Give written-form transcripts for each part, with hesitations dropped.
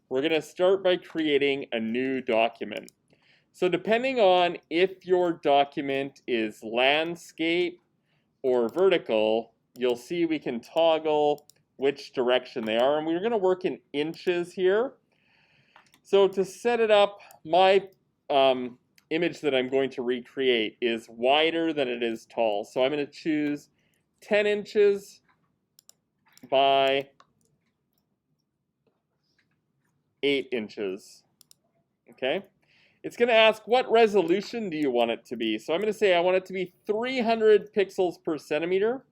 we're going to start by creating a new document. So depending on if your document is landscape or vertical, you'll see we can toggle which direction they are, and we're going to work in inches here. So to set it up, my image that I'm going to recreate is wider than it is tall. So I'm going to choose 10 inches by 8 inches. Okay? It's going to ask what resolution do you want it to be. So I'm going to say I want it to be 300 pixels per centimeter.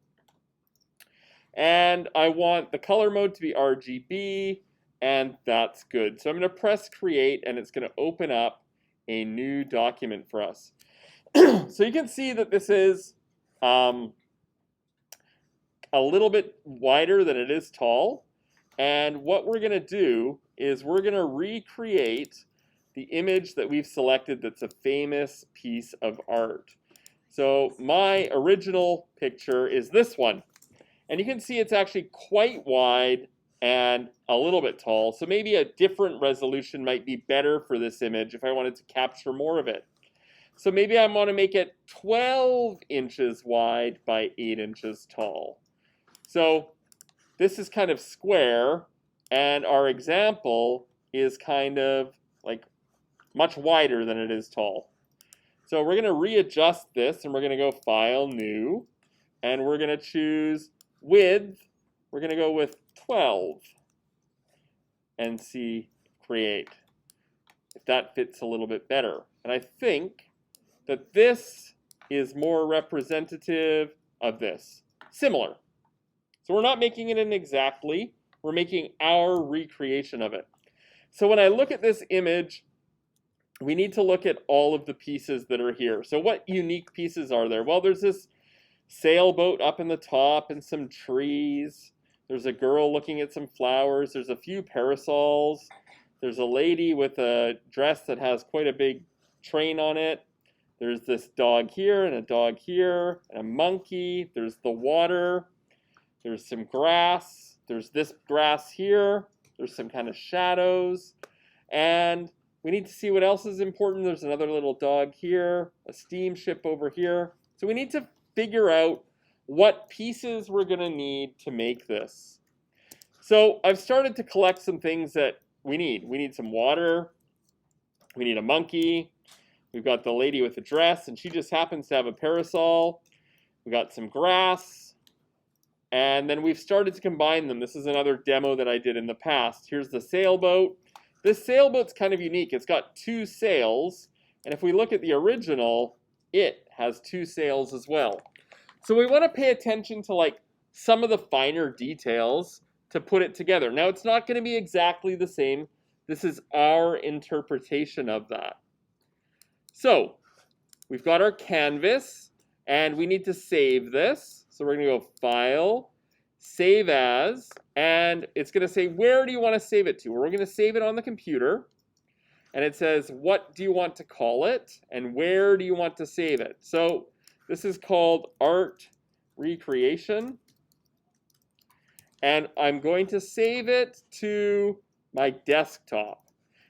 And I want the color mode to be RGB, and that's good. So I'm going to press create, and it's going to open up a new document for us. So you can see that this is a little bit wider than it is tall. And what we're going to do is we're going to recreate the image that we've selected that's a famous piece of art. So my original picture is this one. And you can see it's actually quite wide and a little bit tall. So maybe a different resolution might be better for this image if I wanted to capture more of it. So maybe I want to make it 12 inches wide by 8 inches tall. So this is kind of square, and our example is kind of like much wider than it is tall. So we're going to readjust this, and we're going to go File, New, and we're going to choose Width. We're going to go with 12 and see Create, if that fits a little bit better. And I think that this is more representative of this. Similar. So we're not making it an exactly, we're making our recreation of it. So when I look at this image, we need to look at all of the pieces that are here. So what unique pieces are there? Well, there's this sailboat up in the top and some trees. There's a girl looking at some flowers. There's a few parasols. There's a lady with a dress that has quite a big train on it. There's this dog here and a dog here and a monkey. There's the water. There's some grass. There's this grass here. There's some kind of shadows. And we need to see what else is important. There's another little dog here, a steamship over here. So we need to figure out what pieces we're going to need to make this. So I've started to collect some things that we need. We need some water. We need a monkey. We've got the lady with the dress, and she just happens to have a parasol. We got some grass. And then we've started to combine them. This is another demo that I did in the past. Here's the sailboat. This sailboat's kind of unique. It's got 2 sails, and if we look at the original, it has 2 sails as well. So we want to pay attention to like some of the finer details to put it together. Now it's not going to be exactly the same. This is our interpretation of that. So we've got our canvas, and we need to save this. So we're going to go File, Save As, and it's going to say, where do you want to save it to? We're going to save it on the computer, and it says, what do you want to call it, and where do you want to save it? So this is called Art Recreation, and I'm going to save it to my desktop.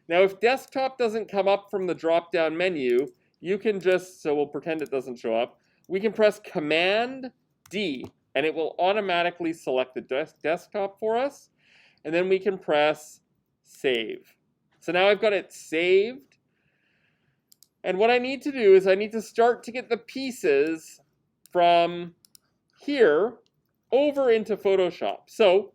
Now, if desktop doesn't come up from the drop-down menu, you can just, so we'll pretend it doesn't show up, we can press Command D, and it will automatically select the desktop for us, and then we can press Save. So now I've got it saved, and what I need to do is I need to start to get the pieces from here over into Photoshop. So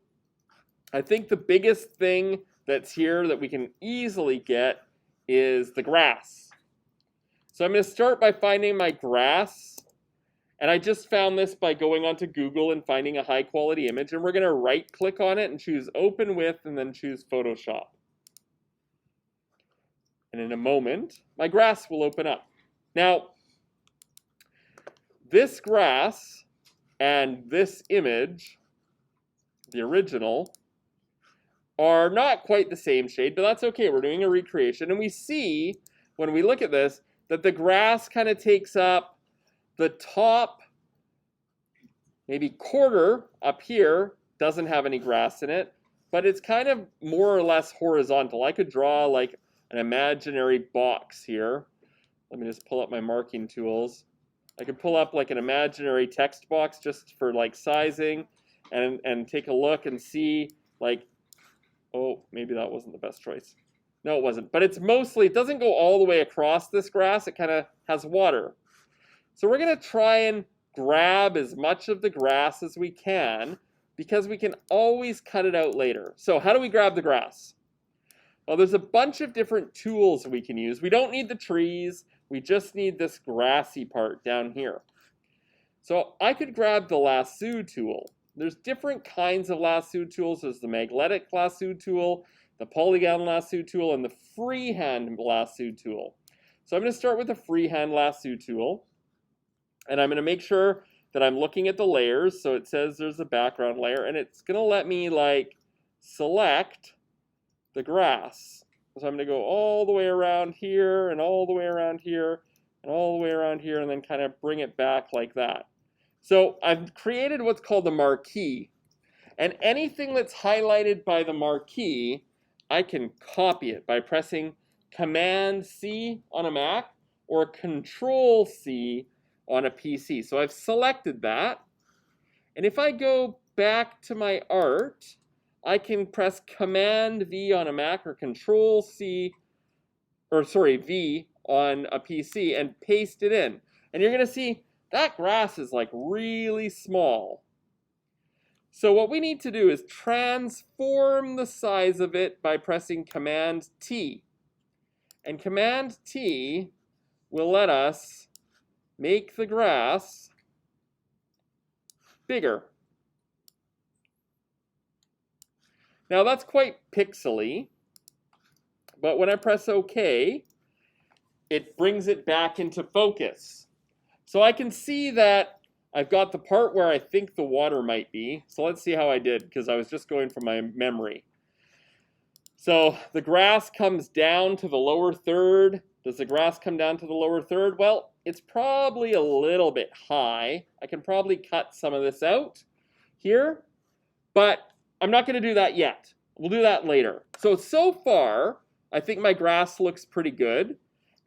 I think the biggest thing that's here that we can easily get is the grass. So I'm going to start by finding my grass. And I just found this by going onto Google and finding a high quality image, and we're going to right click on it and choose Open With, and then choose Photoshop. And in a moment, my grass will open up. Now, this grass and this image, the original, are not quite the same shade, but that's okay. We're doing a recreation, and we see, when we look at this, that the grass kind of takes up the top, maybe quarter up here, doesn't have any grass in it. but it's kind of more or less horizontal. I could draw like an imaginary box here. Let me just pull up my marking tools. I could pull up like an imaginary text box just for like sizing and take a look and see like, oh, maybe that wasn't the best choice. No, it wasn't. But it's mostly, it doesn't go all the way across this grass. It kind of has water. So we're going to try and grab as much of the grass as we can because we can always cut it out later. So how do we grab the grass? Well, there's a bunch of different tools we can use. We don't need the trees. We just need this grassy part down here. So I could grab the lasso tool. There's different kinds of lasso tools. There's the magnetic lasso tool, the polygon lasso tool, and the freehand lasso tool. So I'm going to start with the freehand lasso tool. And I'm going to make sure that I'm looking at the layers. So it says there's a background layer. And it's going to let me like select the grass. So I'm going to go all the way around here and all the way around here and all the way around here and then kind of bring it back like that. So I've created what's called the marquee. And anything that's highlighted by the marquee, I can copy it by pressing Command-C on a Mac or Control-C on a PC. So I've selected that. And if I go back to my art, I can press Command-V on a Mac or Control-C, or sorry, V on a PC and paste it in. And you're going to see that grass is like really small. So what we need to do is transform the size of it by pressing Command-T. And Command-T will let us make the grass bigger. Now that's quite pixely, but when I press OK, it brings it back into focus. So I can see that I've got the part where I think the water might be. So let's see how I did, because I was just going from my memory. So the grass comes down to the lower third. Does the grass come down to the lower third? Well, it's probably a little bit high. I can probably cut some of this out here, but I'm not going to do that yet. We'll do that later. So far, I think my grass looks pretty good.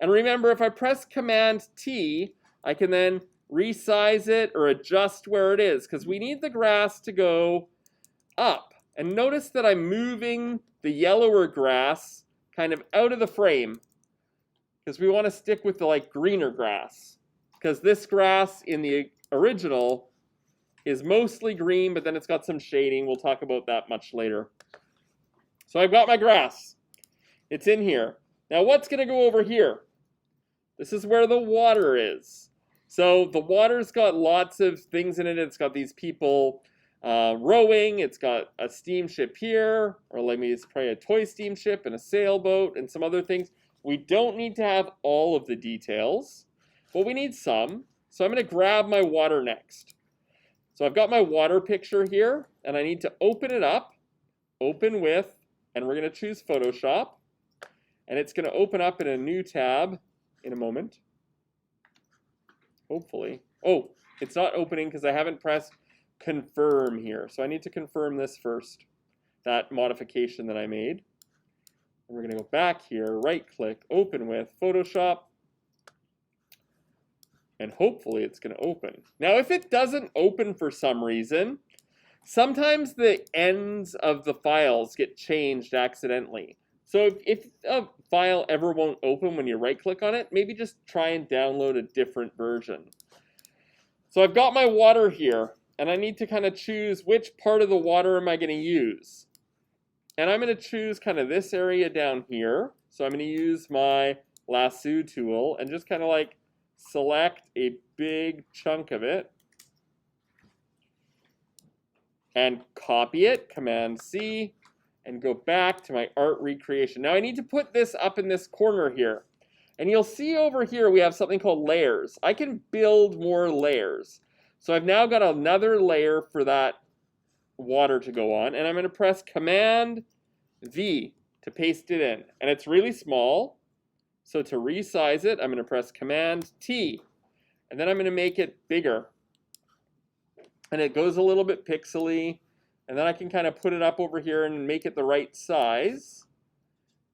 And remember, if I press Command-T, I can then resize it or adjust where it is, because we need the grass to go up. And notice that I'm moving the yellower grass kind of out of the frame, because we want to stick with the like greener grass, because this grass in the original is mostly green, but then it's got some shading. We'll talk about that much later. So I've got my grass. It's in here. Now what's going to go over here? This is where the water is. So the water's got lots of things in it. It's got these people rowing. It's got a steamship here, or let me just probably a toy steamship and a sailboat and some other things. We don't need to have all of the details, but we need some. So I'm going to grab my water next. So I've got my water picture here, and I need to open it up, open with, and we're going to choose Photoshop. And it's going to open up in a new tab in a moment. Hopefully. Oh, it's not opening because I haven't pressed confirm here. So I need to confirm this first, that modification that I made. And we're going to go back here, right click, open with Photoshop. And hopefully it's going to open. Now if it doesn't open for some reason, sometimes the ends of the files get changed accidentally. So if a file ever won't open when you right click on it, maybe just try and download a different version. So I've got my water here, and I need to kind of choose which part of the water am I going to use. And I'm going to choose kind of this area down here. So I'm going to use my lasso tool and just kind of like select a big chunk of it and copy it, Command-C, and go back to my art recreation. Now I need to put this up in this corner here. And you'll see over here we have something called layers. I can build more layers. So I've now got another layer for that water to go on. And I'm going to press Command-V to paste it in. And it's really small. So to resize it, I'm going to press Command-T. And then I'm going to make it bigger. And it goes a little bit pixely. And then I can kind of put it up over here and make it the right size.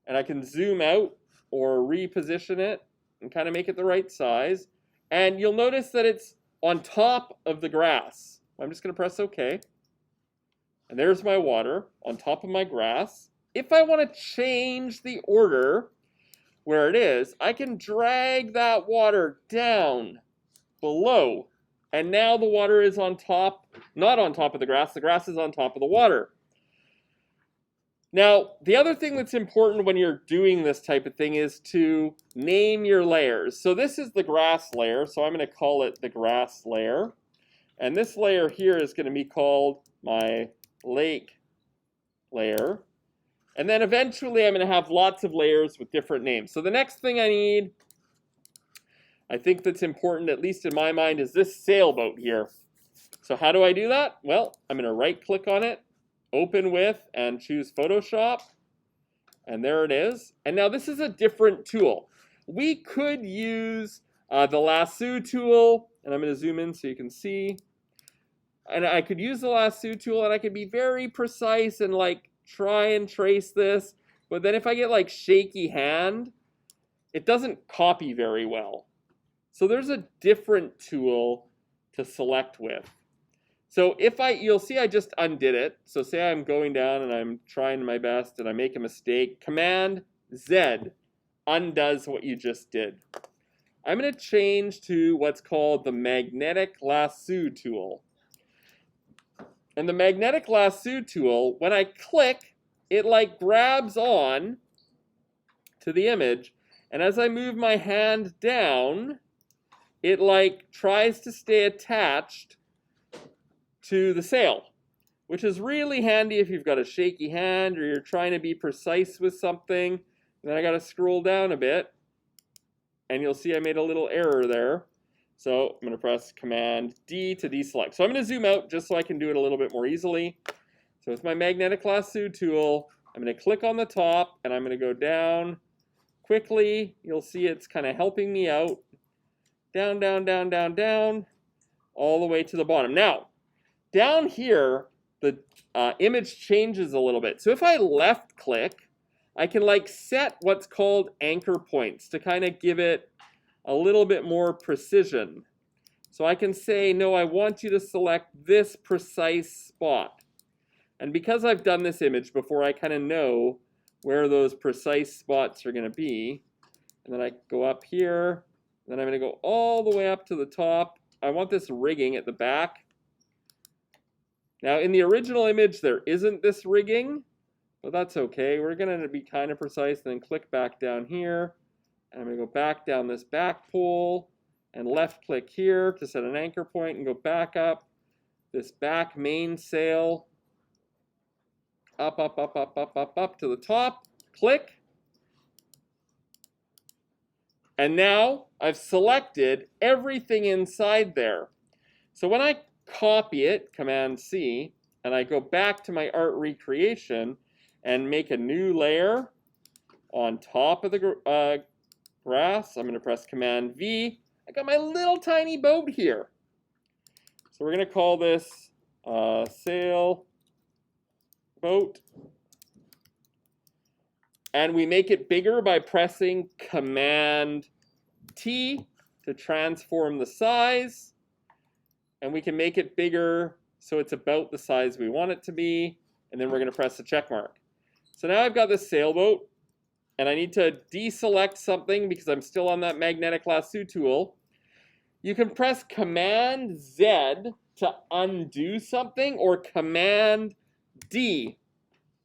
And I can zoom out or reposition it and kind of make it the right size. And you'll notice that it's on top of the grass. I'm just going to press OK. And there's my water on top of my grass. If I want to change the order where it is, I can drag that water down below. And now the water is on top, not on top of the grass is on top of the water. Now, the other thing that's important when you're doing this type of thing is to name your layers. So this is the grass layer, so I'm going to call it the grass layer. And this layer here is going to be called my lake layer. And then eventually I'm going to have lots of layers with different names. So the next thing I need, I think that's important, at least in my mind, is this sailboat here. So how do I do that? Well, I'm going to right-click on it, open with, and choose Photoshop. And there it is. And now this is a different tool. We could use the lasso tool, and I'm going to zoom in so you can see. And I could use the lasso tool, and I could be very precise and like try and trace this. But then if I get like shaky hand, it doesn't copy very well. So there's a different tool to select with. So if you'll see I just undid it. So say I'm going down and I'm trying my best and I make a mistake. Command Z undoes what you just did. I'm going to change to what's called the magnetic lasso tool. And the magnetic lasso tool, when I click, it like grabs on to the image. And as I move my hand down, it like tries to stay attached to the sail, which is really handy if you've got a shaky hand or you're trying to be precise with something. And then I got to scroll down a bit, and you'll see I made a little error there. So I'm going to press Command D to deselect. So I'm going to zoom out just so I can do it a little bit more easily. So with my magnetic lasso tool, I'm going to click on the top, and I'm going to go down quickly. You'll see it's kind of helping me out. Down, down, down, down, down, all the way to the bottom. Now, down here, the image changes a little bit. So if I left click, I can like set what's called anchor points to kind of give it a little bit more precision. So I can say, no, I want you to select this precise spot. And because I've done this image before, I kind of know where those precise spots are going to be. And then I go up here. Then I'm going to go all the way up to the top. I want this rigging at the back. Now, in the original image, there isn't this rigging, but that's okay. We're going to be kind of precise, and then click back down here. And I'm going to go back down this back pole and left click here to set an anchor point and go back up this back mainsail. Up, up, up, up, up, up, up to the top. Click. And now I've selected everything inside there. So when I copy it, Command C, and I go back to my art recreation and make a new layer on top of the grass, I'm going to press Command V. I got my little tiny boat here. So we're going to call this sail boat. And we make it bigger by pressing Command T to transform the size. And we can make it bigger so it's about the size we want it to be. And then we're going to press the check mark. So now I've got this sailboat. And I need to deselect something because I'm still on that magnetic lasso tool. You can press Command Z to undo something, or Command D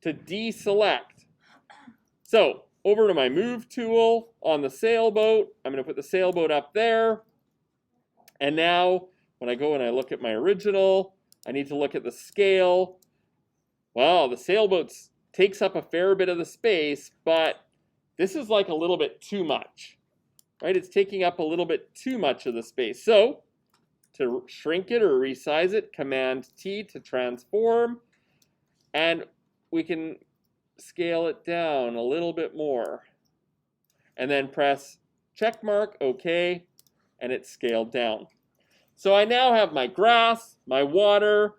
to deselect. So, over to my Move tool on the sailboat. I'm going to put the sailboat up there. And now, when I go and I look at my original, I need to look at the scale. Well, the sailboat takes up a fair bit of the space, but this is like a little bit too much, right? It's taking up a little bit too much of the space. So, to shrink it or resize it, Command T to transform. And we can scale it down a little bit more. And then press check mark, OK, and it's scaled down. So I now have my grass, my water,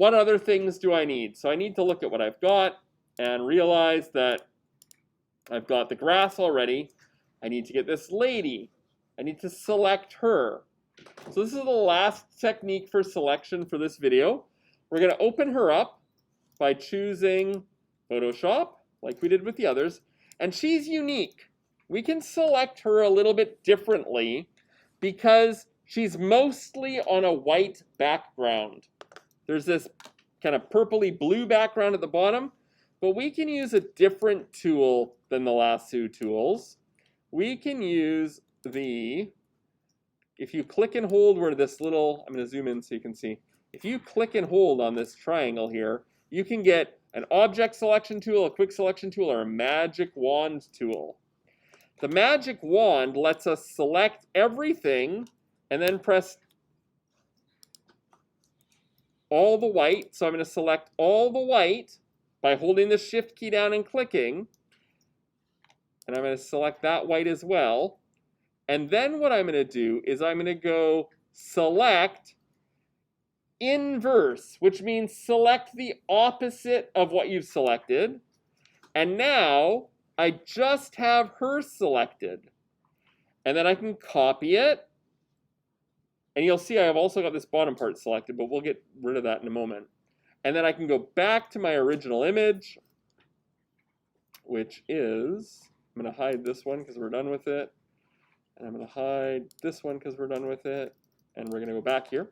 what other things do I need? So I need to look at what I've got and realize that I've got the grass already. I need to get this lady. I need to select her. So this is the last technique for selection for this video. We're going to open her up by choosing Photoshop, like we did with the others. And she's unique. We can select her a little bit differently because she's mostly on a white background. There's this kind of purpley blue background at the bottom, but we can use a different tool than the lasso tools. We can use if you click and hold where this little, I'm going to zoom in so you can see. If you click and hold on this triangle here, you can get an object selection tool, a quick selection tool, or a magic wand tool. The magic wand lets us select everything and then press all the white. So I'm going to select all the white by holding the shift key down and clicking. And I'm going to select that white as well. And then what I'm going to do is I'm going to go select inverse, which means select the opposite of what you've selected. And now I just have her selected. And then I can copy it. And you'll see I've also got this bottom part selected, but we'll get rid of that in a moment. And then I can go back to my original image, which is, I'm going to hide this one because we're done with it. And I'm going to hide this one because we're done with it. And we're going to go back here.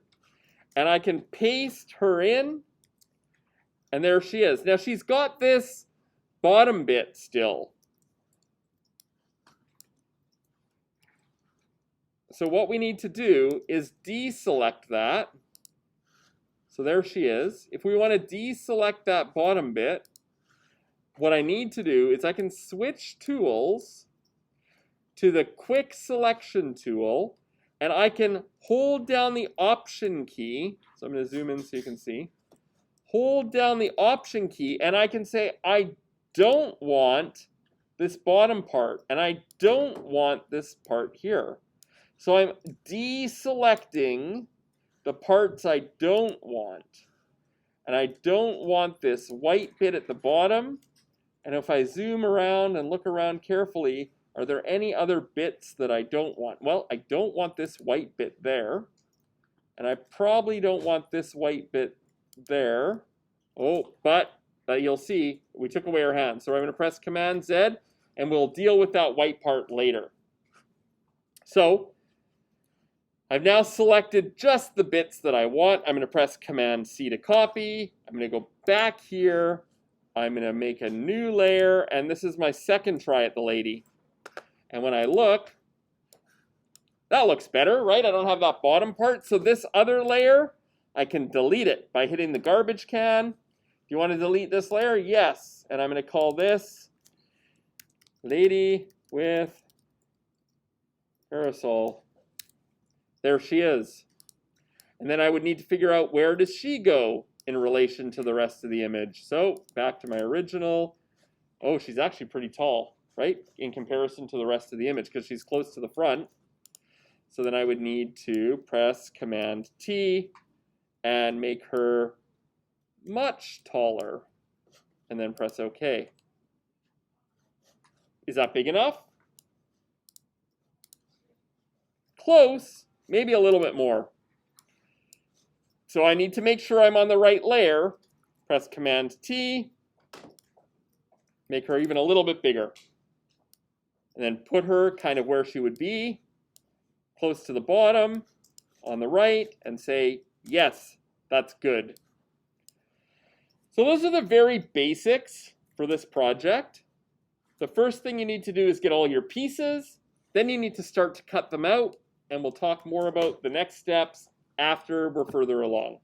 And I can paste her in. And there she is. Now she's got this bottom bit still. So what we need to do is deselect that. So there she is. If we want to deselect that bottom bit, what I need to do is I can switch tools to the quick selection tool, and I can hold down the option key. So I'm going to zoom in so you can see. Hold down the option key, and I can say I don't want this bottom part, and I don't want this part here. So I'm deselecting the parts I don't want. And I don't want this white bit at the bottom. And if I zoom around and look around carefully, are there any other bits that I don't want? Well, I don't want this white bit there. And I probably don't want this white bit there. Oh, but you'll see, we took away our hand. So I'm going to press Command Z, and we'll deal with that white part later. So I've now selected just the bits that I want. I'm going to press Command C to copy. I'm going to go back here. I'm going to make a new layer, and this is my second try at the lady. And when I look, that looks better, right? I don't have that bottom part. So this other layer, I can delete it by hitting the garbage can. Do you want to delete this layer? Yes. And I'm going to call this Lady with Parasol. There she is. And then I would need to figure out where does she go in relation to the rest of the image. So back to my original. Oh, she's actually pretty tall, right? In comparison to the rest of the image because she's close to the front. So then I would need to press Command T and make her much taller. And then press OK. Is that big enough? Close. Maybe a little bit more. So I need to make sure I'm on the right layer. Press Command T. Make her even a little bit bigger. And then put her kind of where she would be, close to the bottom, on the right, and say, yes, that's good. So those are the very basics for this project. The first thing you need to do is get all your pieces. Then you need to start to cut them out. And we'll talk more about the next steps after we're further along.